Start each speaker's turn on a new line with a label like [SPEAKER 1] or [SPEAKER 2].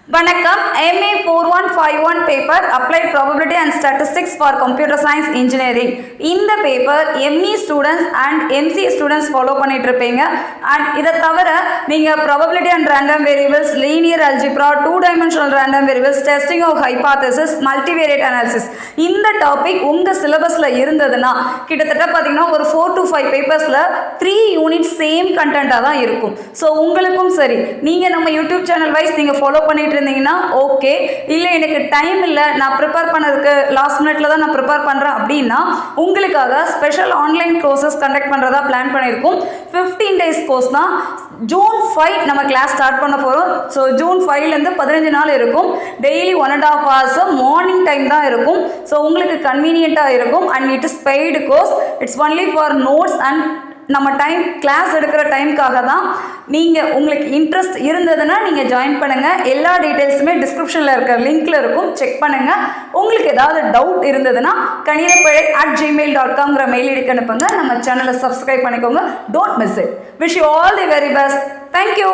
[SPEAKER 1] வணக்கம். MA 4151 paper applied probability and statistics for computer science engineering. இந்த paper ME students and MCA students follow பண்ணிட்டு இருப்பீங்க. And இதை தவிர நீங்கள் probability and random variables, linear algebra, 2 dimensional random variables, testing of hypothesis, multivariate analysis இந்த topic உங்கள் சிலபஸில் இருந்ததுன்னா கிட்டத்தட்ட பார்த்தீங்கன்னா ஒரு 4 to 5 பேப்பர்ஸில் 3 யூனிட் சேம் கண்டென்ட்டாக தான் இருக்கும். ஸோ உங்களுக்கும் சரி, நீங்கள் நம்ம யூடியூப் சேனல் வைஸ் நீங்கள் ஃபாலோ பண்ணிட்டு இருந்தீங்கன்னா ஓகே, இல்லை எனக்கு டைம் இல்லை, நான் ப்ரிப்பேர் பண்ணதுக்கு லாஸ்ட் மினிட்ல தான் நான் ப்ரிப்பேர் பண்ணுறேன் அப்படின்னா உங்களுக்காக ஸ்பெஷல் ஆன்லைன் கோர்சஸ் கண்டக்ட் பண்ணுறதா பிளான் பண்ணியிருக்கோம். 15 days கோர்ஸ் தான். June 5 நம்ம கிளாஸ் ஸ்டார்ட் பண்ண போகிறோம். ஸோ June 5லேருந்து 15 நாள் இருக்கும். டெய்லி 1.5 hours மார்னிங் டைம் தான் இருக்கும். ஸோ உங்களுக்கு கன்வீனியண்ட்டாக இருக்கும். And it is paid course. It's only for notes and நம்ம டைம் கிளாஸ் எடுக்கிற டைமுக்காக தான். நீங்கள் உங்களுக்கு இன்ட்ரெஸ்ட் இருந்ததுன்னா நீங்கள் ஜாயின் பண்ணுங்கள். எல்லா டீட்டெயில்ஸுமே டிஸ்கிரிப்ஷனில் இருக்கிற லிங்க்கில் இருக்கும், செக் பண்ணுங்கள். உங்களுக்கு ஏதாவது டவுட் இருந்ததுன்னா kanirappazhai@gmail.com மெயில் ஐடிக்கு அனுப்புங்க. நம்ம சேனலை சப்ஸ்கிரைப் பண்ணிக்கோங்க. Don't miss it. Wish you all the very best. Thank you.